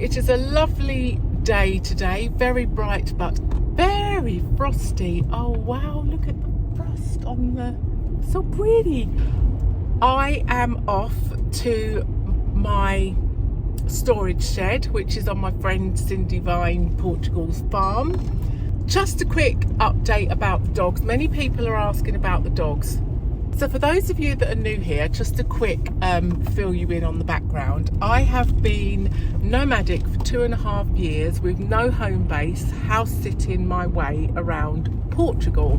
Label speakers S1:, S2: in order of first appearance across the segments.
S1: It is a lovely day today, very bright but very frosty. Oh wow, look at the frost on the, so pretty. I am off to my storage shed, which is on my friend Cindy Vine Portugal's farm. Just a quick update about the dogs. Many people are asking about the dogs. So for those of you that are new here, just a quick fill you in on the background. I have been nomadic for 2.5 years with no home base, house sitting my way around Portugal.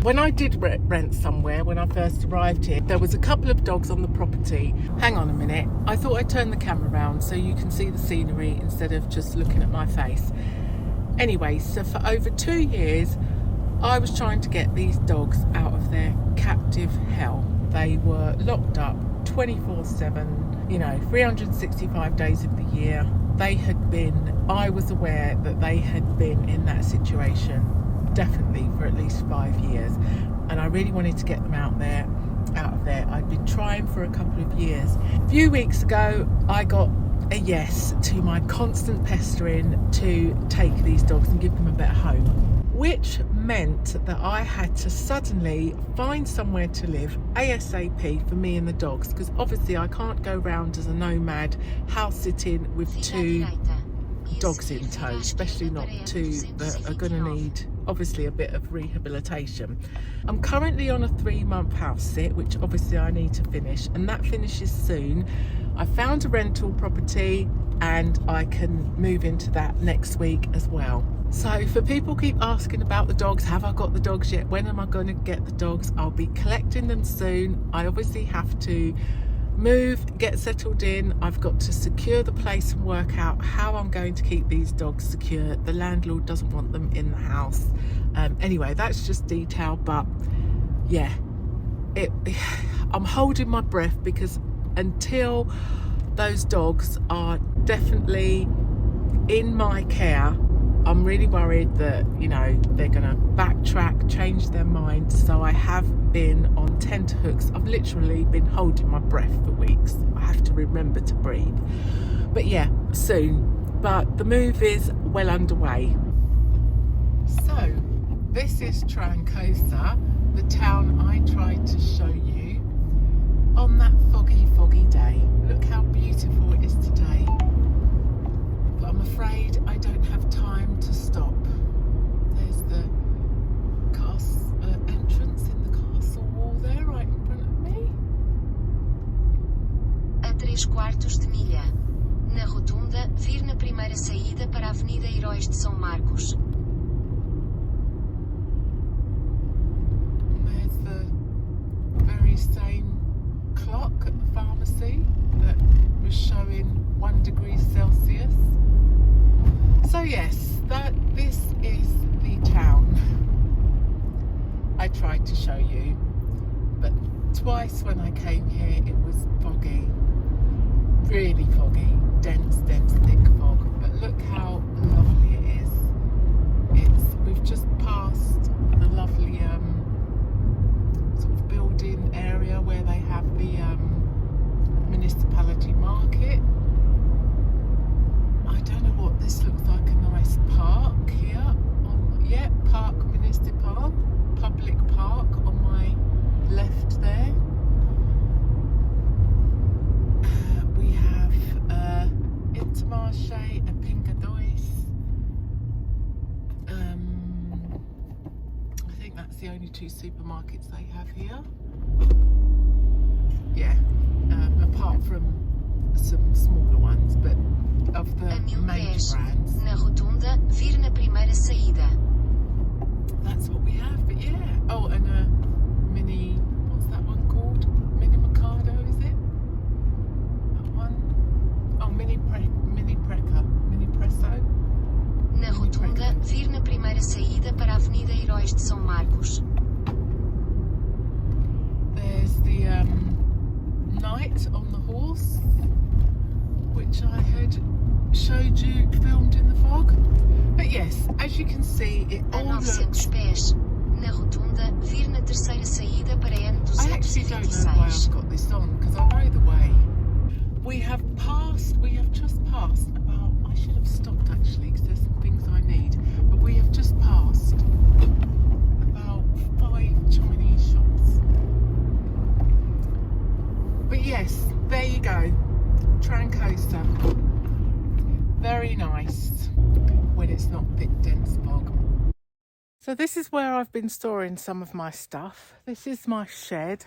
S1: When I did rent somewhere, when I first arrived here, there was a couple of dogs on the property. Hang on a minute, I thought I'd turn the camera around so you can see the scenery instead of just looking at my face. Anyway, so for over 2 years, I was trying to get these dogs out of their captive hell. They were locked up 24/7, 365 days of the year. I was aware that they had been in that situation definitely for at least 5 years, and I really wanted to get them out of there. I'd been trying for a couple of years. A few weeks ago, I got a yes to my constant pestering to take these dogs and give them a better home, which meant that I had to suddenly find somewhere to live ASAP for me and the dogs, because obviously I can't go round as a nomad house sitting with 2 dogs in tow, especially not 2 that are going to need obviously a bit of rehabilitation. I'm currently on a 3-month house sit, which obviously I need to finish, and that finishes soon. I found a rental property and I can move into that next week as well. So for people keep asking about the dogs, have I got the dogs yet? When am I going to get the dogs? I'll be collecting them soon. I obviously have to move, get settled in. I've got to secure the place and work out how I'm going to keep these dogs secure. The landlord doesn't want them in the house. Anyway, that's just detail, but yeah, I'm holding my breath, because until those dogs are definitely in my care, I'm really worried that, they're going to backtrack, change their mind. So I have been on tenterhooks. I've literally been holding my breath for weeks. I have to remember to breathe. But yeah, soon. But the move is well underway. So this is Trancosa, the town I tried to show you on that foggy day. Look how beautiful it is today. But I'm afraid I don't have time to stop. There's the entrance in the castle wall there, right in front of me.
S2: A 3/4 de milha. Na rotunda, vir na primeira saída para a Avenida Heróis de São Marcos.
S1: There's the very same clock at the pharmacy that was showing 1 degree Celsius. So yes, this is the town I tried to show you, but twice when I came here it was foggy, really foggy, dense thick fog. But look how lovely it is. We've just passed the lovely sort of building area where they have the municipality market. I don't know what this looks like. A nice park here. Park Municipal, public park on my left there. We have Intermarché and Pingadores. I think that's the only 2 supermarkets they have here. Yeah, apart from some smaller ones, but of the major brands.
S2: Na rotunda, vir na primeira saída.
S1: That's what we have, but yeah. Oh, and a mini, what's that one called? Mini Mercado, is it? That one? Oh, mini Presso.
S2: Na rotunda, vir na primeira saída para a Avenida Heróis de São Marcos.
S1: There's the Knight on the Horse, which I had showed you, filmed in the fog. But yes, as you can see, it all looks...
S2: 900 pés. Na rotunda, vir na terceira saída para N226.
S1: I actually don't know why I've got this on, because I know the way. We have just passed about, I very nice when it's not a bit dense fog. So this is where I've been storing some of my stuff. This is my shed,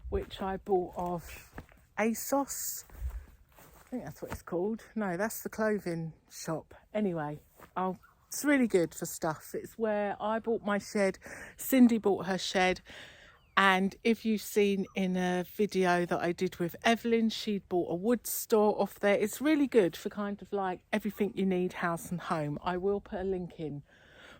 S1: which I bought off ASOS. I think that's what it's called. No, that's the clothing shop. Anyway, it's really good for stuff. It's where I bought my shed. Cindy bought her shed. And if you've seen in a video that I did with Evelyn, she'd bought a wood store off there. It's really good for kind of like everything you need, house and home. I will put a link in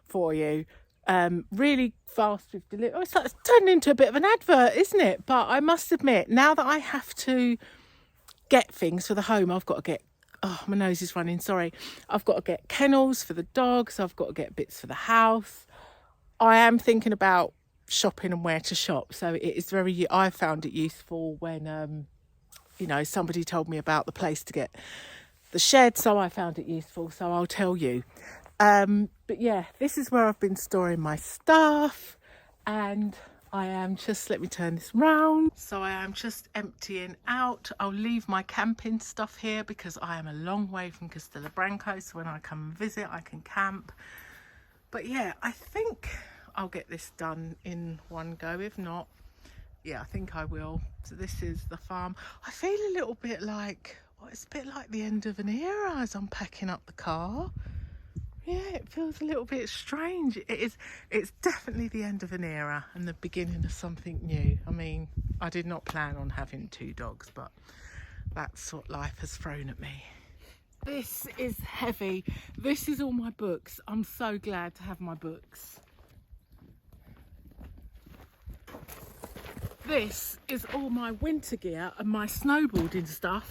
S1: for you. Really fast with delivery. It's like it's turned into a bit of an advert, isn't it? But I must admit, now that I have to get things for the home, I've got to get, oh, my nose is running, sorry. I've got to get kennels for the dogs. I've got to get bits for the house. I am thinking about shopping and where to shop, so it is I found it useful when somebody told me about the place to get the shed, so I found it useful, so I'll tell you. But yeah, this is where I've been storing my stuff, and I am just, let me turn this round, so I am just emptying out. I'll leave my camping stuff here because I am a long way from Castilla Branco, so when I come and visit I can camp. But yeah, I think I'll get this done in one go. If not, yeah, I think I will. So this is the farm. I feel a little bit like, well, it's a bit like the end of an era as I'm packing up the car. Yeah, it feels a little bit strange. It's definitely the end of an era and the beginning of something new. I mean, I did not plan on having 2 dogs, but that's what life has thrown at me. This is heavy. This is all my books. I'm so glad to have my books. This is all my winter gear and my snowboarding stuff,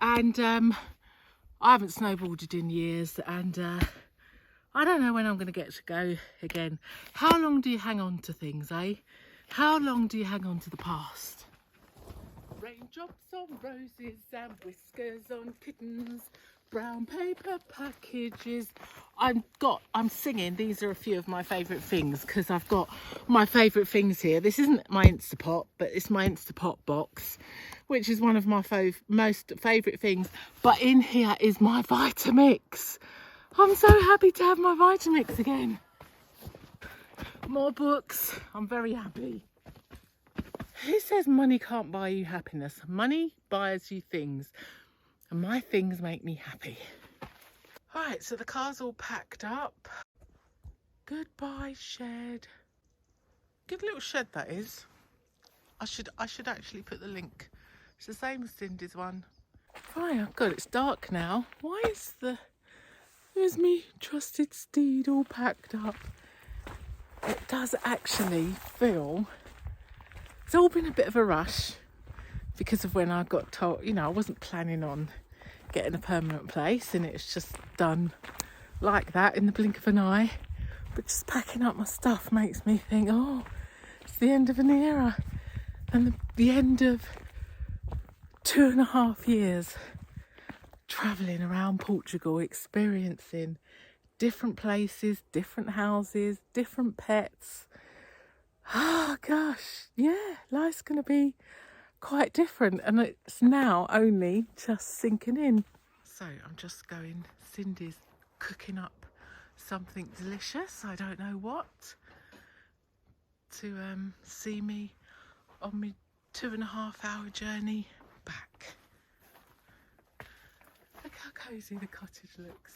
S1: and I haven't snowboarded in years, and I don't know when I'm going to get to go again. How long do you hang on to things, eh? How long do you hang on to the past? Raindrops on roses and whiskers on kittens, brown paper packages. I'm singing. These are a few of my favourite things because I've got my favourite things here. This isn't my Instapot, but it's my Instapot box, which is one of my most favourite things. But in here is my Vitamix. I'm so happy to have my Vitamix again. More books. I'm very happy. Who says money can't buy you happiness? Money buys you things, and my things make me happy. Right, so the car's all packed up. Goodbye, shed. Good little shed that is. I should actually put the link. It's the same as Cindy's one. Right, oh God, it's dark now. Where's me trusted steed all packed up? It does actually feel, it's all been a bit of a rush because of when I got told, I wasn't planning on getting a permanent place, and it's just done like that in the blink of an eye. But just packing up my stuff makes me think, oh, it's the end of an era and the end of 2.5 years travelling around Portugal, experiencing different places, different houses, different pets. Oh gosh, yeah, life's going to be quite different, and it's now only just sinking in. So I'm just going, Cindy's cooking up something delicious, I don't know what, to see me on my 2.5-hour journey back. Look how cosy the cottage looks.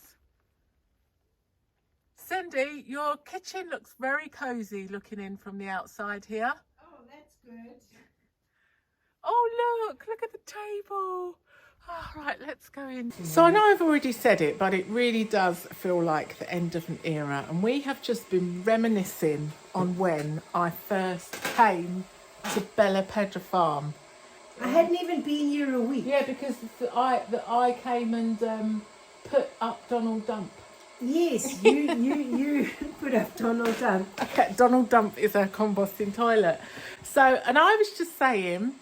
S1: Cindy, your kitchen looks very cosy looking in from the outside here.
S3: Oh, that's good.
S1: Oh, look at the table. Oh, right, let's go in. So I know I've already said it, but it really does feel like the end of an era. And we have just been reminiscing on when I first came to Bella Pedra Farm.
S3: I hadn't even been here a week.
S1: Yeah, because I came and put up Donald Dump.
S3: Yes, you put up Donald Dump.
S1: Okay, Donald Dump is a composting toilet. So, and I was just saying,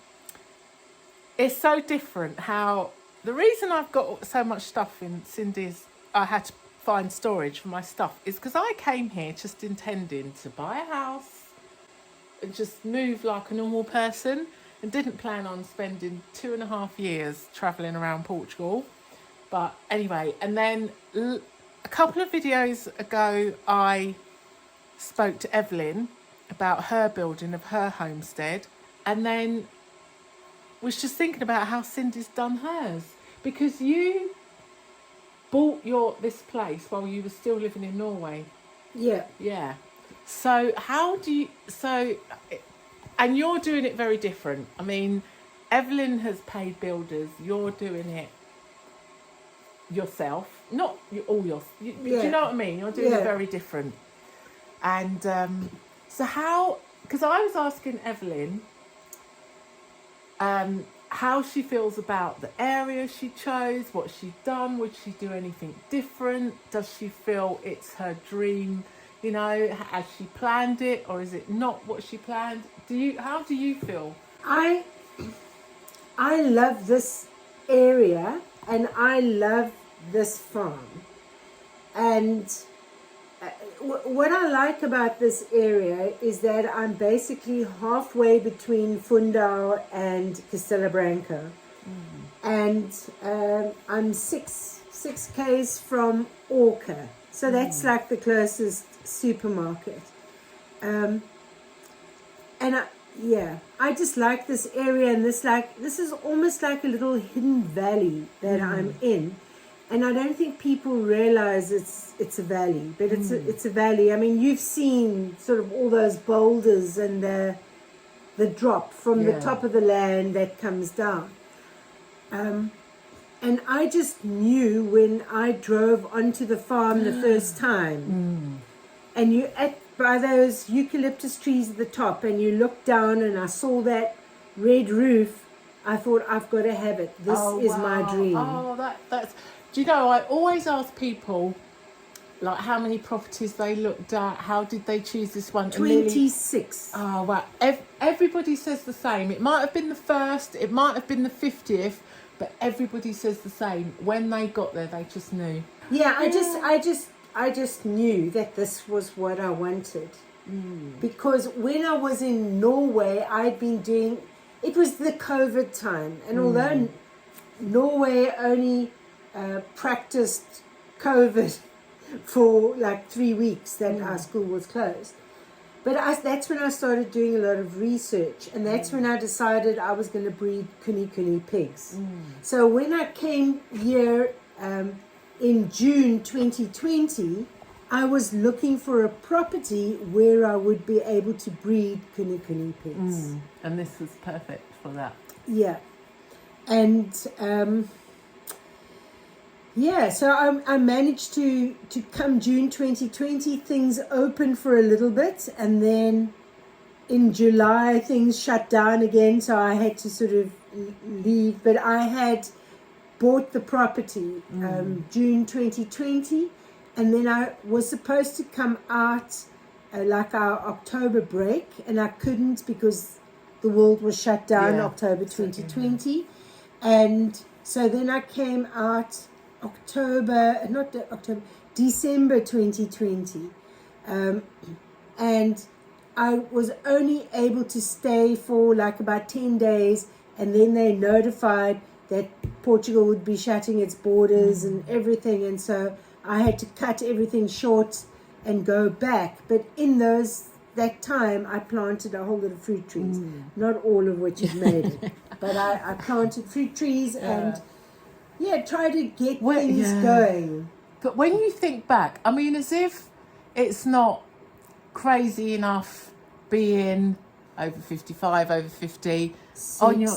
S1: it's so different how, the reason I've got so much stuff in Cindy's, I had to find storage for my stuff, is because I came here just intending to buy a house and just move like a normal person, and didn't plan on spending 2.5 years travelling around Portugal. But anyway, and then a couple of videos ago, I spoke to Evelyn about her building of her homestead, and then was just thinking about how Cindy's done hers, because you bought this place while you were still living in Norway.
S3: Yeah.
S1: So how do you, and you're doing it very different. I mean, Evelyn has paid builders, you're doing it yourself, not all do you know what I mean? You're doing it very different. And so how, because I was asking Evelyn how she feels about the area she chose, what she's done, would she do anything different, does she feel it's her dream, you know, has she planned it, or is it not what she planned? How do you feel?
S3: I love this area and I love this farm. And what I like about this area is that I'm basically halfway between Fundau and Castella Branca. And I'm six k's from Orca. So that's like the closest supermarket. And I just like this area, and this is almost like a little hidden valley that I'm in. And I don't think people realize it's a valley, but it's a valley. I mean, you've seen sort of all those boulders and the drop from the top of the land that comes down. And I just knew when I drove onto the farm the first time, and you by those eucalyptus trees at the top, and you look down, and I saw that red roof, I thought, I've got to have it. This is my dream.
S1: Oh, that's. Do you know, I always ask people, like, how many properties they looked at, how did they choose this one?
S3: 26.
S1: Oh, wow. Everybody says the same. It might have been the first, it might have been the 50th, but everybody says the same. When they got there, they just knew.
S3: Yeah, I just knew that this was what I wanted. Because when I was in Norway, I'd been doing, it was the COVID time. And although Norway only practiced COVID for like 3 weeks that our school was closed. But that's when I started doing a lot of research, and that's when I decided I was going to breed kuni pigs. So when I came here in June 2020, I was looking for a property where I would be able to breed kuni pigs.
S1: And this was perfect for that.
S3: Yeah. And so I managed to come June 2020, things opened for a little bit, and then in July things shut down again, so I had to sort of leave. But I had bought the property June 2020, and then I was supposed to come out like our October break, and I couldn't because the world was shut down October 2020. And so then I came out December 2020, and I was only able to stay for like about 10 days, and then they notified that Portugal would be shutting its borders and everything, and so I had to cut everything short and go back. But in that time I planted a whole lot of fruit trees, not all of which have made it, but I planted fruit trees and try to get things going.
S1: But when you think back, I mean, as if it's not crazy enough being over 55, over 50,
S3: 60.
S1: on your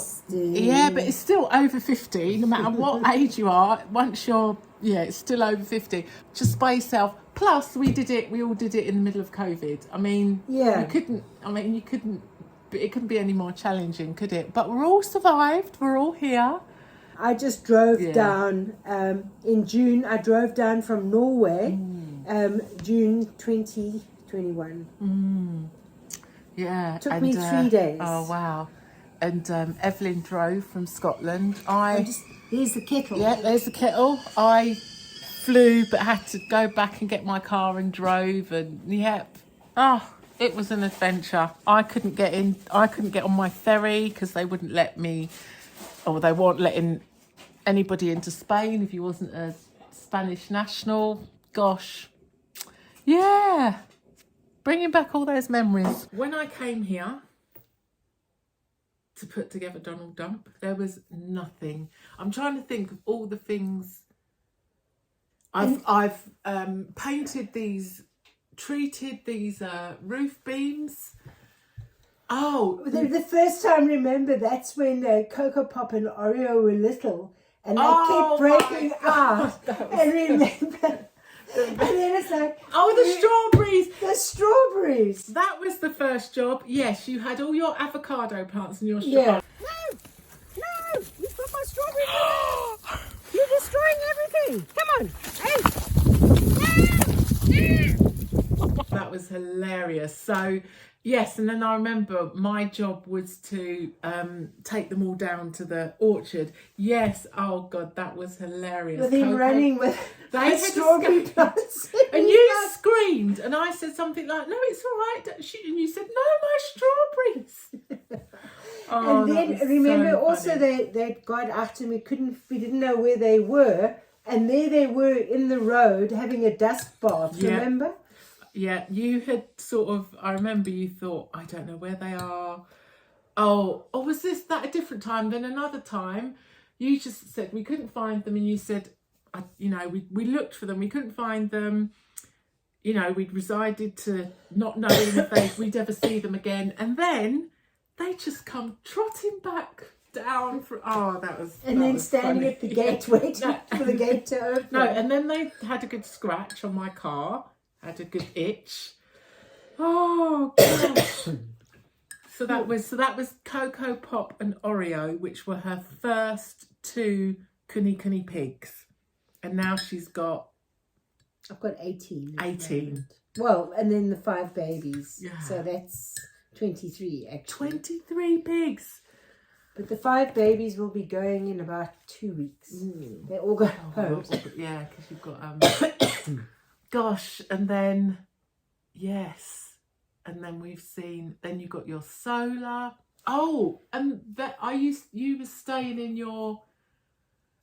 S1: but it's still over 50, no matter what age you are. Once you're it's still over 50, just by yourself. Plus, we all did it in the middle of COVID. I mean, it couldn't be any more challenging, could it? But we're all survived, we're all here.
S3: I just drove down in June. I drove down from Norway, June 2021. Took me 3 days.
S1: Oh, wow. And Evelyn drove from Scotland.
S3: Here's the kettle.
S1: Yeah, there's the kettle. I flew, but had to go back and get my car and drove. And it was an adventure. I couldn't get on my ferry because they wouldn't let me, or they weren't letting anybody into Spain if you wasn't a Spanish national. Gosh, yeah, bringing back all those memories. When I came here to put together Donald Dump, there was nothing. I'm trying to think of all the things I've painted these, treated these roof beams. Oh,
S3: the first time, remember, that's when Cocoa Pop and Oreo were little, and they kept breaking out. And remember, and then it's like,
S1: the strawberries.
S3: The strawberries.
S1: That was the first job. Yes, you had all your avocado plants and your strawberries.
S3: Yeah. No, you've got my strawberries. You're destroying everything. Come on.
S1: That was hilarious. So, yes, and then I remember my job was to take them all down to the orchard. Yes, oh God, that was hilarious.
S3: With him running with
S1: they
S3: strawberry plants.
S1: And you screamed, and I said something like, "No, it's all right." And you said, "No, my strawberries." Oh,
S3: and then remember also they got after me. We didn't know where they were, and there they were in the road having a dust bath.
S1: Yeah.
S3: Remember?
S1: Yeah, you had sort of. I remember you thought, "I don't know where they are." Oh, or was that a different time? Then another time, you just said we couldn't find them, and you said, we looked for them, we couldn't find them. We'd decided to not knowing if we'd ever see them again, and then they just come trotting back down for
S3: and then standing
S1: funny.
S3: at the gate waiting for the gate to open.
S1: No, and then they had a good scratch on my car, had a good itch. Oh gosh. So that was Cocoa Pop and Oreo, which were her first 2 Kuni pigs, and now she's got.
S3: I've got 18.
S1: 18.
S3: Well, and then the 5 babies.
S1: Yeah.
S3: So that's 23 actually.
S1: 23 pigs.
S3: But the 5 babies will be going in about 2 weeks. They all go home.
S1: Yeah, because you've got gosh, and then yes, and then we've seen. Then you got your solar. Oh, and you were staying in your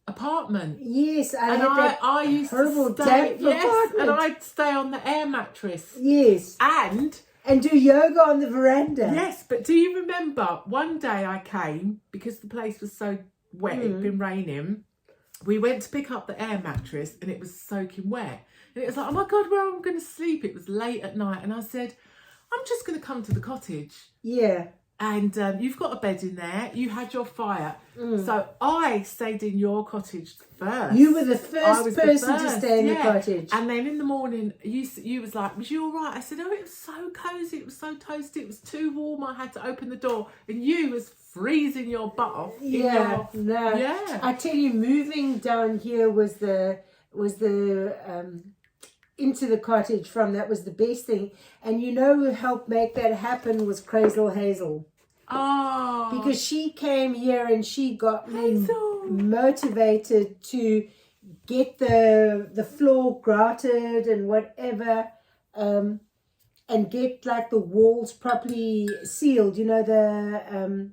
S1: apartment.
S3: Yes,
S1: I used to stay. Yes, and I'd stay on the air mattress.
S3: Yes, and do yoga on the veranda.
S1: Yes, but do you remember one day I came because the place was so wet, it'd been raining. We went to pick up the air mattress and it was soaking wet. And it was like, oh my God, where am I going to sleep? It was late at night. And I said, I'm just going to come to the cottage.
S3: Yeah.
S1: And you've got a bed in there. You had your fire. So I stayed in your cottage first.
S3: You were the first person to stay in the cottage.
S1: And then in the morning, you was like, was you all right? I said, oh, it was so cosy. It was so toasty. It was too warm. I had to open the door. And you was freezing your butt off.
S3: Yeah. I tell you, moving down here was the into the cottage that was the best thing. And who helped make that happen was Crazel Hazel.
S1: Oh.
S3: Because she came here and she got me motivated to get the floor grouted and whatever, and get like the walls properly sealed, the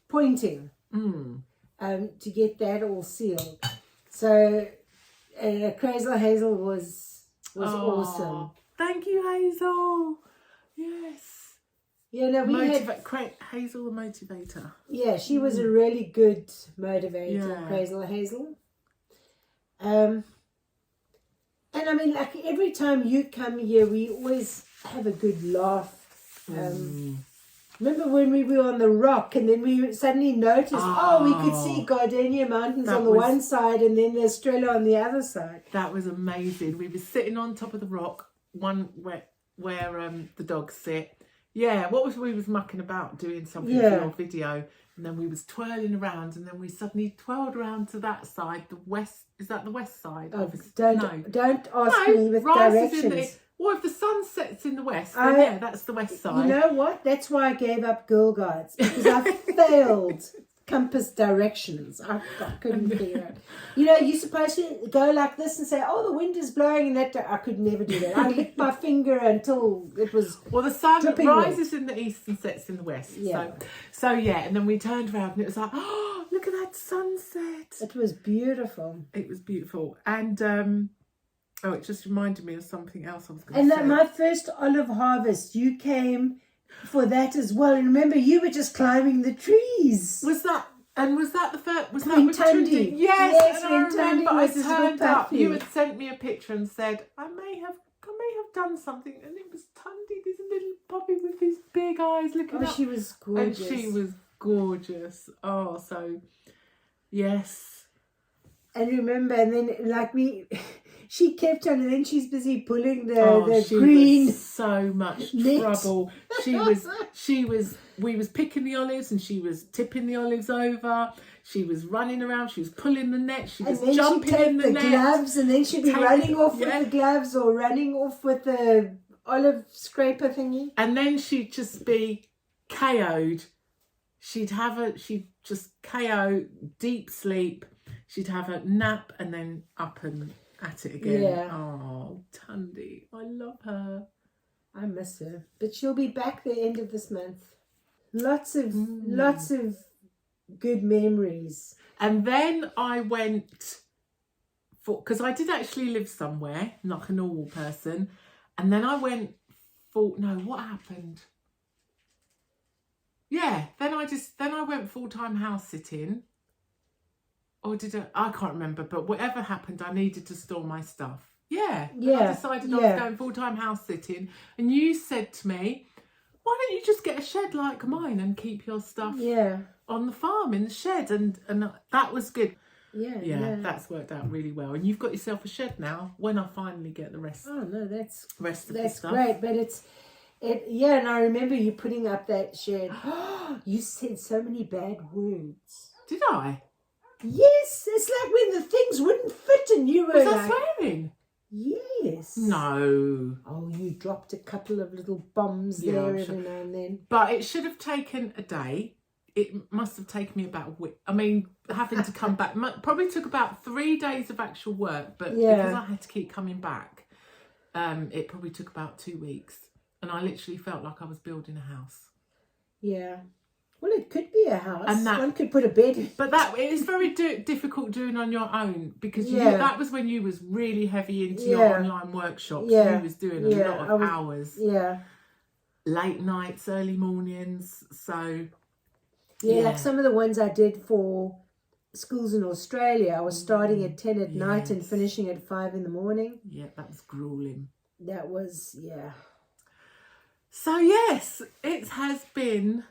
S3: pointing, to get that all sealed. So Crazel Hazel was awesome.
S1: Thank you, Hazel. Yes.
S3: Yeah, no,
S1: Hazel the motivator.
S3: Yeah, she was a really good motivator, Crazel Hazel. And I mean, like every time you come here, we always have a good laugh. Remember when we were on the rock and then we suddenly noticed, we could see Gardenia Mountains on the one side and then the Australia on the other side.
S1: That was amazing. We were sitting on top of the rock, one where the dogs sit. Yeah, we was mucking about doing something for your video, and then we was twirling around, and then we suddenly twirled around to that side, the west. Is that the west side?
S3: Oh, don't ask me with directions.
S1: Or if the sun sets in the west, then that's the west side.
S3: You know what? That's why I gave up Girl Guides, because I failed compass directions. I couldn't figure it. You know, you're supposed to go like this and say, "Oh, the wind is blowing," and that. I could never do that. I licked my finger until it was.
S1: Well, the sun
S3: dripping
S1: rises in the east and sets in the west.
S3: Yeah.
S1: So yeah, and then we turned around and it was like, oh, look at that sunset.
S3: It was beautiful.
S1: It was beautiful, and it just reminded me of something else I was going
S3: And
S1: to say.
S3: that my first olive harvest, you came for that as well. And remember, you were just climbing the trees.
S1: Was that the first? Was that
S3: When
S1: with
S3: Tundi?
S1: Tundi?
S3: Yes,
S1: Yes, and I
S3: when Tundi
S1: remember I
S3: was his little
S1: turned up.
S3: puppy.
S1: You had sent me a picture and said I may have done something, and it was Tundi, this little puppy with these big eyes looking up.
S3: She was gorgeous.
S1: And she was gorgeous. Oh, so yes.
S3: And remember, and then like she kept on, and then she's busy pulling the
S1: she
S3: green.
S1: was so much
S3: net.
S1: trouble. We was picking the olives and she was tipping the olives over. She was running around. She was pulling the net. She was
S3: And then
S1: jumping
S3: she'd take
S1: in the net.
S3: gloves, and then she'd be running off
S1: yeah.
S3: with the gloves or running off with the olive scraper thingy.
S1: And then she'd just be KO'd. She'd just KO, deep sleep. She'd have a nap and then up and at it again.
S3: Yeah.
S1: Oh, Tundi, I love her.
S3: I miss her, but she'll be back the end of this month. Lots of good memories.
S1: And then I went because I did actually live somewhere, like a normal person. And then I went what happened? Yeah, then I went full-time house sitting. Or I can't remember, but whatever happened, I needed to store my stuff. Yeah. I decided I was going full-time house sitting. And you said to me, why don't you just get a shed like mine and keep your stuff on the farm in the shed? And that was good. Yeah, that's worked out really well. And you've got yourself a shed now when I finally get the rest.
S3: Oh, no,
S1: of the stuff.
S3: that's great. But and I remember you putting up that shed. You said so many bad words.
S1: Did I?
S3: Yes, it's like when the things wouldn't fit and you were
S1: Was
S3: like...
S1: I swearing?
S3: Yes.
S1: No.
S3: Oh, you dropped a couple of little bombs there every now and then.
S1: But it should have taken a day. It must have taken me about a week. I mean, having to come back probably took about 3 days of actual work, but because I had to keep coming back, it probably took about 2 weeks. And I literally felt like I was building a house.
S3: Yeah. Well, it could be a house.
S1: And
S3: one could put a bed in.
S1: But that is very difficult doing on your own because that was when you was really heavy into your online workshops. You was doing a lot of hours.
S3: Yeah.
S1: Late nights, early mornings. So...
S3: Yeah, like some of the ones I did for schools in Australia, I was starting at 10 at night and finishing at 5 in the morning.
S1: Yeah, that was grueling.
S3: That was,
S1: So yes, it has been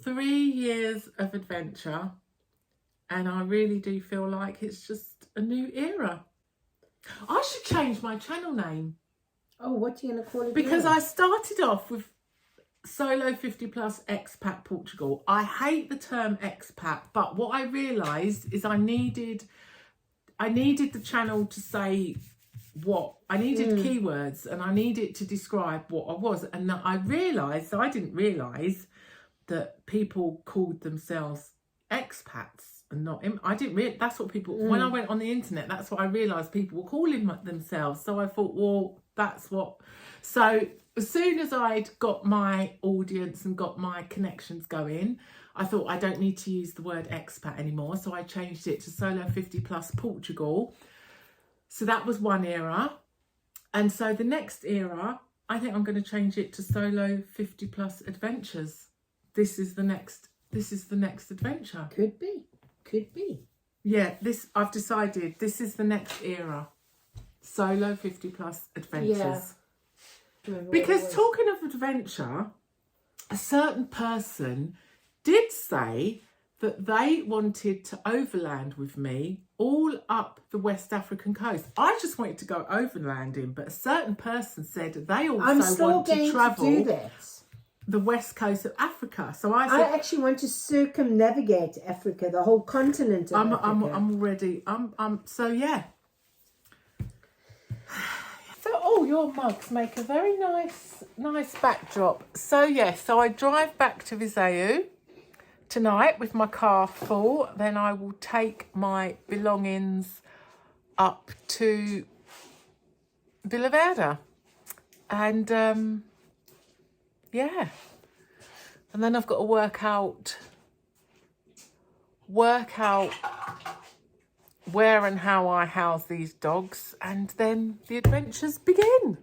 S1: 3 years of adventure, and I really do feel like it's just a new era. I should change my channel name.
S3: Oh, what are you going to call it?
S1: Because I started off with Solo 50 Plus Expat Portugal. I hate the term expat, but what I realised is I needed the channel to say what I needed keywords, and I needed to describe what I was. And I didn't realise that people called themselves expats and not that's what people when I went on the internet, that's what I realised people were calling themselves. So I thought, well, so as soon as I'd got my audience and got my connections going, I thought I don't need to use the word expat anymore. So I changed it to Solo 50 Plus Portugal. So that was one era. And so the next era, I think I'm going to change it to Solo 50 Plus Adventures. This is the next adventure.
S3: Could be.
S1: Yeah, I've decided this is the next era. Solo 50 Plus Adventures. Because talking of adventure, a certain person did say that they wanted to overland with me all up the West African coast. I just wanted to go overlanding, but a certain person said they also want to travel
S3: to do that.
S1: The west coast of Africa. So I said,
S3: I actually want to circumnavigate Africa, the whole continent of Africa.
S1: I'm already. So yeah. So your mugs make a very nice backdrop. So yeah, so I drive back to Viseu tonight with my car full, then I will take my belongings up to Villa Verde. And yeah, and then I've got to work out where and how I house these dogs, and then the adventures begin.